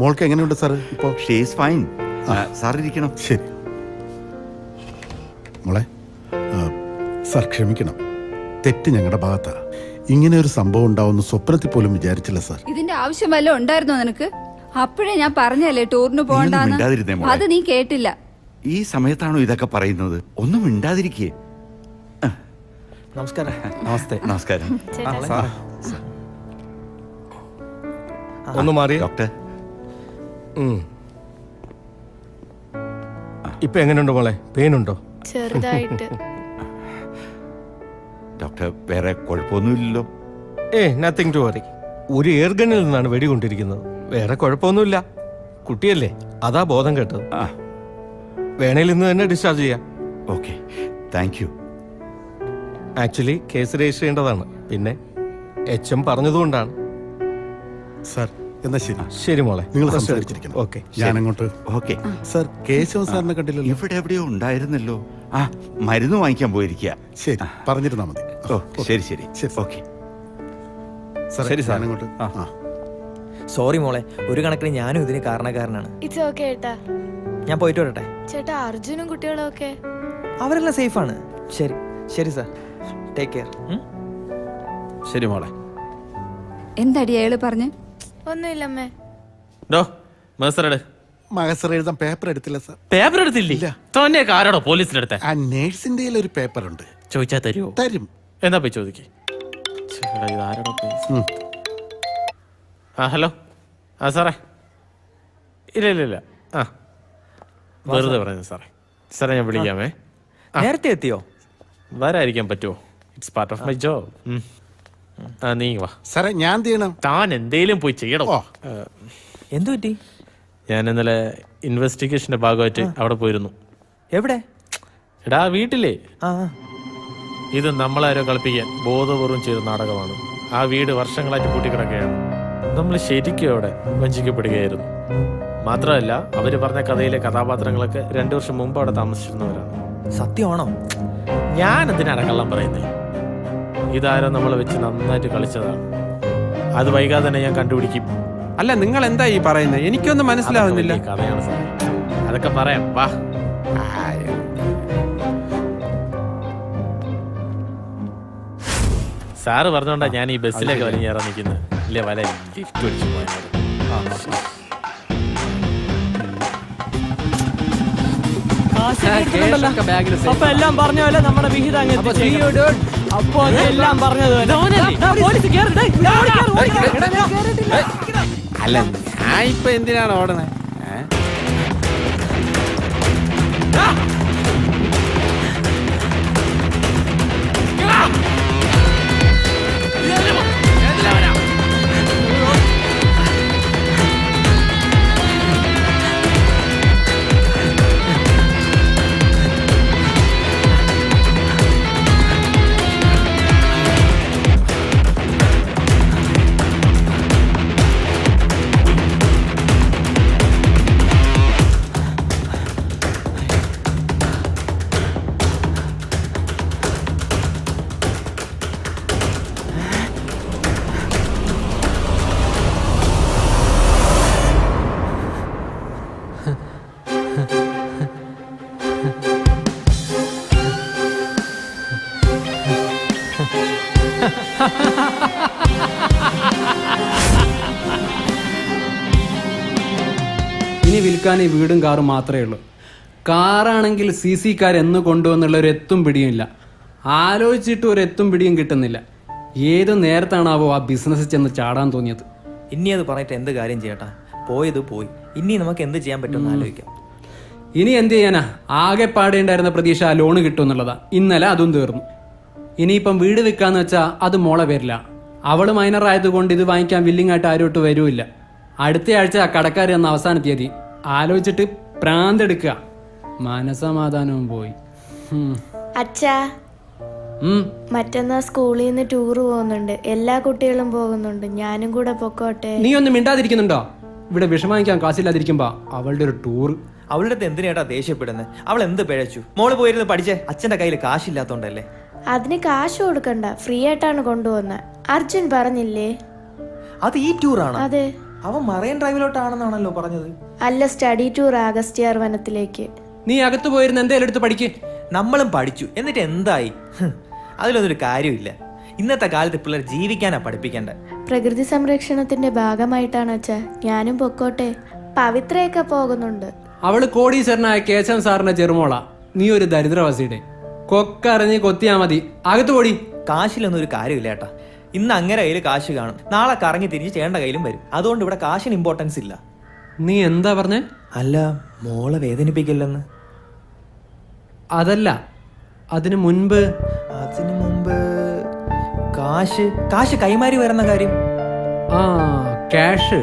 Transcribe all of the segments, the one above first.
മോൾക്ക് എങ്ങനെയുണ്ട് സാർ ഇപ്പോൾ? She's fine. സാർ ഇരിക്കണം. ശരി മോളെ. സാർ ക്ഷമിക്കണം, തെറ്റ് ഞങ്ങളുടെ ഭാഗത്താ. ഇങ്ങനെ ഒരു സംഭവം ഉണ്ടാവുന്ന സ്വപ്നത്തിൽ പോലും വിചാരിച്ചില്ല സാർ. ഇതിന്റെ ആവശ്യം വല്ലതും ഉണ്ടായിരുന്നോ നിനക്ക്? അപ്പോഴേ ഞാൻ പറഞ്ഞല്ലേ ടൂറിന് പോകണ്ടെന്ന്. അത് നീ കേട്ടില്ല. ഈ സമയത്താണോ ഇതൊക്കെ പറയുന്നത്? ഒന്നും മിണ്ടാതിരിക്കേ. നമസ്കാരം. നമസ്തേ. നമസ്കാരം. ഒന്ന് മാറി ഡോക്ടർ. ഇപ്പൊ എങ്ങനെയുണ്ട് മോളെ? പെയിൻ ഉണ്ടോ? ചെറുതായിട്ട്. ഡോക്ടർ വേറെ കുഴപ്പമൊന്നുമില്ലല്ലോ? Nothing to worry. ഒരു എയർഗണ്ണിൽ നിന്നാണ് വെടികൊണ്ടിരിക്കുന്നത്. വേറെ കുഴപ്പമൊന്നുമില്ല. കുട്ടിയല്ലേ, അതാ ബോധം കേട്ടത്. വേണേൽ ഇന്ന് തന്നെ ഡിസ്ചാർജ് ചെയ്യാം. Okay, thank you. Actually case register ചെയ്യേണ്ടതാണ്. പിന്നെ HM പറഞ്ഞതുകൊണ്ടാണ്. സാർ എന്നാ ശരി. ശരി മോളെ, നിങ്ങൾ സംസാരിച്ചിരിക്കണം. ഓക്കെ, ഞാനങ്ങോട്ട്. Okay sir. കേശവൻ സാറിനെ കണ്ടില്ലല്ലോ? ഇവിടെ എവിടെയോ ഉണ്ടായിരുന്നല്ലോ. മരുന്ന് വാങ്ങിക്കാൻ പോയിരിക്കുക. ശരി, പറഞ്ഞിരുന്നാ മതി. ഓ ശരി ശരി ശരി. ഓക്കെ ശരി സാർ. അങ്ങോട്ട്. സോറി മോളെ, ഒരു കണക്കിന് ഞാനും ഇതിന് കാരണക്കാരനാണ്. ഇറ്റ്സ് ഓക്കെ ഏട്ടാ. ഞാൻ പോയിട്ട് വരട്ടെ. ചേട്ടാ, അർജുനും കുട്ടികളും ഒക്കെ അവരെല്ലാം സേഫാണ്. ശരി ശരി സാർ, ടേക്ക് കെയർ. ശരി മോളെ. എന്താടി അയാള് പറഞ്ഞ്? ഒന്നുമില്ലമ്മേ. മഹസർ എഴുതാൻ പേപ്പർ എടുത്തില്ല സാർ. പേപ്പർ എടുത്തില്ല? ആരാടോ പോലീസിലെടുത്ത? ആ നേഴ്സിന്റെ ഒരു പേപ്പർ ഉണ്ട്. ചോദിച്ചാ തരുമോ? തരും. എന്താ പോയി ചോദിക്കേ. ഹലോ. സാറേ, ഇല്ല ഇല്ല ഇല്ല. വെറുതെ പറയുന്നത് സാറേ. സാറേ ഞാൻ വിളിക്കാമേ. നേരത്തെ എത്തിയോ? വരായിരിക്കാൻ പറ്റുമോ? It's part of my job. നീ വാ സാറേ. ഞാൻ ചെയ്യണം? താൻ എന്തേലും പോയി ചെയ്യണോ? എന്തു പറ്റി? ഞാൻ ഇന്നലെ ഇൻവെസ്റ്റിഗേഷന്റെ ഭാഗമായിട്ട് അവിടെ പോയിരുന്നു. എവിടെ? എടാ വീട്ടിലേ. ആ, ഇത് നമ്മളാരോ കളിപ്പിക്കാൻ ബോധപൂർവം ചെയ്ത നാടകമാണ്. ആ വീട് വർഷങ്ങളായിട്ട് പൂട്ടിക്കിടക്കുകയാണ്. നമ്മൾ ശരിക്കും അവിടെ വഞ്ചിക്കപ്പെടുകയായിരുന്നു. മാത്രമല്ല, അവര് പറഞ്ഞ കഥയിലെ കഥാപാത്രങ്ങളൊക്കെ 2 വർഷം മുമ്പ് അവിടെ താമസിച്ചിരുന്നവരാണ്. സത്യമാണോ? ഞാൻ എന്തിനാണ് കള്ളം പറയുന്നത്? ഇതാരോ നമ്മളെ വെച്ച് നന്നായിട്ട് കളിച്ചതാണ്. അത് വൈകാതെ തന്നെ ഞാൻ കണ്ടുപിടിക്കും. അല്ല, നിങ്ങൾ എന്താ ഈ പറയുന്നത്? എനിക്കൊന്നും മനസ്സിലാവുന്നില്ല. കഥയാണ് സാർ, അതൊക്കെ പറയാം. വാ. സാറ് പറഞ്ഞോണ്ടാ ഞാൻ ഈ ബസ്സിലേക്ക് വലിഞ്ഞേറാൻ നിൽക്കുന്നത്. ഇല്ലേ, വല ലിഫ്റ്റ് അടിച്ചു പോയത്. അപ്പൊ എല്ലാം പറഞ്ഞ പോലെ നമ്മുടെ വിഹിതം അപ്പൊ എല്ലാം പറഞ്ഞത്. അല്ല, ഞാൻ ഇപ്പൊ എന്തിനാണ് ഓടണേ? ഇനി വിൽക്കാൻ ഈ വീടും കാറും മാത്രമേ ഉള്ളൂ. കാറാണെങ്കിൽ CC എന്ന് കൊണ്ടുവന്നുള്ള ഒരു എത്തും പിടിയും ഇല്ല. ആലോചിച്ചിട്ട് ഒരു എത്തും പിടിയും കിട്ടുന്നില്ല. ഏത് നേരത്താണാവോ ആ ബിസിനസ് ചെന്ന് ചാടാൻ തോന്നിയത്? ഇനി അത് പറഞ്ഞിട്ട് എന്ത് കാര്യം ചെയ്യട്ടാ? പോയത് പോയി. ഇനി നമുക്ക് എന്ത് ചെയ്യാൻ പറ്റുമെന്ന് ആലോചിക്കാം. ഇനി എന്ത് ചെയ്യാനാ? ആകെ പാടേണ്ടായിരുന്ന പ്രതീക്ഷ ആ ലോണ് കിട്ടുമെന്നുള്ളതാ. ഇന്നലെ അതും തീർന്നു. ഇനിയിപ്പം വീട് വിൽക്കാന്ന് വെച്ചാൽ അത് മോളെ പേരില്ല. അവള് മൈനർ ആയതുകൊണ്ട് ഇത് വാങ്ങിക്കാൻ വില്ലിങ് ആയിട്ട് ആരോട്ട് വരൂല്ല. അടുത്ത ആഴ്ച കടക്കാർ എന്ന അവസാന തീയതി. ആലോചിച്ചിട്ട് പ്രാന്തെടുക്കുക. മനസമാധാനവും പോയി. അച്ഛാ, മറ്റന്നാ സ്കൂളിൽ നിന്ന് ടൂർ പോകുന്നുണ്ട്. എല്ലാ കുട്ടികളും പോകുന്നുണ്ട്. ഞാനും കൂടെ പൊക്കോട്ടെ? നീ ഒന്നും മിണ്ടാതിരിക്കുന്നുണ്ടോ? ഇവിടെ വിഷമിക്കാൻ കാശില്ലാതിരിക്കുമ്പോ അവളുടെ ഒരു ടൂർ. അവളുടെ അടുത്ത് എന്തിനാട്ടാ ദേഷ്യപ്പെടുന്നത്? അവൾ എന്ത് പിഴച്ചു? മോള് പോയിരുന്നു പഠിച്ചേ. അച്ഛന്റെ കയ്യിൽ കാശില്ലാത്തോണ്ടല്ലേ? അതിന് കാശ് കൊടുക്കണ്ട, ഫ്രീ ആയിട്ടാണ് കൊണ്ടുപോകുന്നത്. അർജുൻ പറഞ്ഞില്ലേ? അത് ഈ ടൂറാണ്. അതെ. അവൻ മറൈൻ ഡ്രൈവിലോട്ടാണെന്നാണല്ലോ പറഞ്ഞത്. അല്ല, സ്റ്റഡി ടൂർ ആഗസ്റ്റിയാർ വനത്തിലേക്ക്. നീ അകത്ത് പോയിരുന്ന എന്തേലും എടുത്ത് പഠിക്ക്. നമ്മളും പഠിച്ചു, എന്നിട്ട് എന്തായി? അതിലൊന്നൊരു കാര്യമില്ല. ഇന്നത്തെ കാലത്ത് പിള്ളേർ ജീവിക്കാനാ പഠിപ്പിക്കേണ്ടത്. പ്രകൃതി സംരക്ഷണത്തിന്റെ ഭാഗമായിട്ടാണ് അച്ഛാ. ഞാനും പൊക്കോട്ടെ. പവിത്രയൊക്കെ പോകുന്നുണ്ട്. അവള് കോടീശ്വരനായ കേശവൻ സാറിന്റെ ചെറുമോള. നീ ഒരു ദരിദ്രവാസിയുടെ കൊക്കറിഞ്ഞ് കൊത്തിയാ മതി. അകത്ത് പോടി. കാശിലൊന്നും ഒരു കാര്യമില്ല ഏട്ടാ. ഇന്ന് അങ്ങനെ കയ്യിൽ കാശ് കാണും, നാളെ കറങ്ങി തിരിഞ്ഞ് ചേട്ടൻ്റെ കയ്യിലും വരും. അതുകൊണ്ട് ഇവിടെ കാശിന് ഇമ്പോർട്ടൻസ് ഇല്ല. നീ എന്താ പറഞ്ഞേ? അല്ല, മോളെ വേദനിപ്പിക്കില്ലെന്ന്. അതല്ല, അതിനു മുൻപ് കാശ് കൈമാറി വരുന്ന കാര്യം. ആ ക്യാഷ്.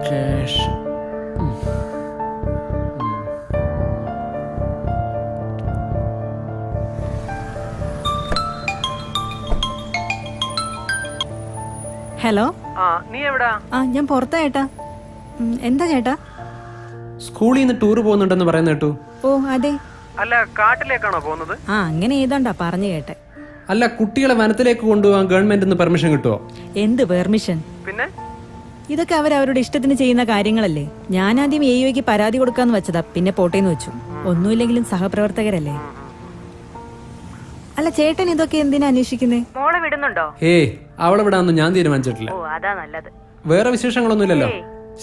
ക്യാഷ്. ഹലോ. നീ എവിടാ? ഞാൻ പുറത്താ ചേട്ടാ. എന്താ ചേട്ടാ? സ്കൂളിൽ നിന്ന് ടൂർ പോകുന്നുണ്ടെന്ന് പറയുന്ന കേട്ടു. ഓ അതെ. അല്ല, കാട്ടിലേക്കാണോ പോകുന്നത്? അങ്ങനെ ഏതാണ്ടാ പറഞ്ഞു കേട്ടെ. അല്ല, കുട്ടികളെ വനത്തിലേക്ക് കൊണ്ടുപോകാൻ ഗവൺമെന്റ് പെർമിഷൻ കിട്ടുമോ? എന്ത് പെർമിഷൻ? പിന്നെ ഇതൊക്കെ അവരവരുടെ ഇഷ്ടത്തിന് ചെയ്യുന്ന കാര്യങ്ങളല്ലേ. ഞാൻ ആദ്യം AOയ്ക്ക് പരാതി കൊടുക്കാന്ന് വെച്ചതാ, പിന്നെ പോട്ടേന്ന് വെച്ചു. ഒന്നുമില്ലെങ്കിലും സഹപ്രവർത്തകരല്ലേ. അല്ല, ചേട്ടൻ ഇതൊക്കെ എന്തിനാ അന്വേഷിക്കുന്നേ? മോളെ വിടുന്നുണ്ടോ? അവളെ വിടാന്ന് ഞാൻ തീരുമാനിച്ചിട്ടില്ല. അതാ നല്ലത്. വേറെ വിശേഷങ്ങളൊന്നുമില്ലല്ലോ.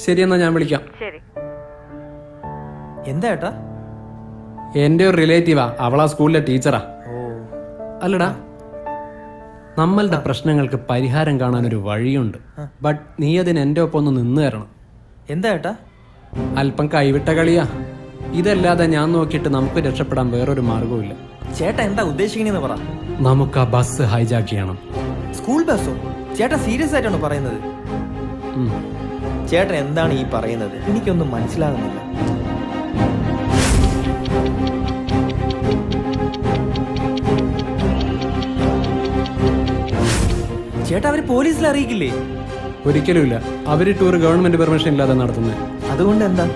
ശരി, എന്നാ ഞാൻ വിളിക്കാം. ശരി. എന്താ ഏട്ടാ? എന്റെ ഒരു റിലേറ്റീവാ, അവളാ സ്കൂളിലെ ടീച്ചറാ. അല്ലടാ, നമ്മളുടെ പ്രശ്നങ്ങൾക്ക് പരിഹാരം കാണാൻ ഒരു വഴിയുണ്ട്. ബട്ട് നീ അതിന് എന്റെ ഒപ്പം ഒന്ന് നിന്ന് തരണം. എന്താ ഏട്ടാ? അല്പം കൈവിട്ട കളിയാ. ഇതല്ലാതെ ഞാൻ നോക്കിയിട്ട് നമുക്ക് രക്ഷപ്പെടാൻ വേറൊരു മാർഗവും. ചേട്ടാ എന്താ ഉദ്ദേശിക്കണെന്ന് പറ. നമുക്ക് ആ ബസ് ഹൈജാക്ക് ചെയ്യണം. സ്കൂൾ ബസ്സോ? ചേട്ടാ സീരിയസ് ആയിട്ടാണോ പറയുന്നത്? ചേട്ടൻ എന്താണ് ഈ പറയുന്നത്? എനിക്കൊന്നും മനസ്സിലാകുന്നില്ല. ചേട്ടാ, അവര് പോലീസിൽ അറിയിക്കില്ലേ? ഒരിക്കലുമില്ല. അവര് ടൂർ ഗവൺമെന്റ് പെർമിഷൻ ഇല്ലാതെ നടത്തുന്നത്. അതുകൊണ്ട് എന്താ?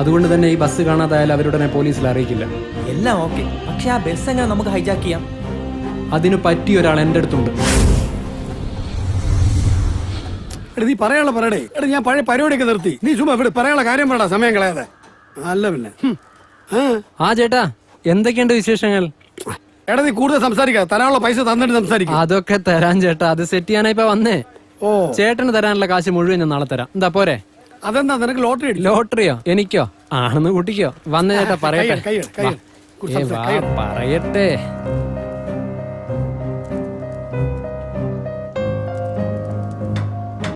അതുകൊണ്ട് തന്നെ ഈ ബസ് കാണാതായാലും അവരുടനെ പോലീസിൽ അറിയിക്കില്ല. എല്ലാം ഓക്കെ, പക്ഷെ ആ ബസ് എങ്ങനെ നമുക്ക് ഹൈജാക്ക് ചെയ്യാം? അതിന് പറ്റിയ ഒരാൾ എന്റെ അടുത്തുണ്ട്. നീ പറയാനുള്ള പറയടേ. എടാ, ഞാൻ പഴയ പരിപാടിയൊക്കെ നിർത്തി. നീ ചുമ്മാ ഇവിടെ പറയാനുള്ള കാര്യം പറയടാ, സമയം കളയാതെ. അല്ല പിന്നെ. ആ ചേട്ടാ, എന്തൊക്കെയുണ്ട് വിശേഷങ്ങൾ? എടാ, നീ കൂടുതൽ സംസാരിക്കാതെ തരാനുള്ള പൈസ തന്നിട്ട് സംസാരിക്കും. അതൊക്കെ തരാൻ ചേട്ടാ, അത് സെറ്റ് ചെയ്യാനാ ഇപ്പൊ വന്നേ. ഓ, ചേട്ടന് തരാനുള്ള കാശ് മുഴുവൻ ഞാൻ നാളെ തരാം. എന്താ പോരെ? അതെന്താ, നിനക്ക് ലോട്ടറി അടിക്കും? ലോട്ടറിയോ? എനിക്കോ? ആണെന്ന് കൂട്ടിക്കോ. വന്ന ചേട്ടാ പറയട്ടെ. കൈ വാ, പറയട്ടെ.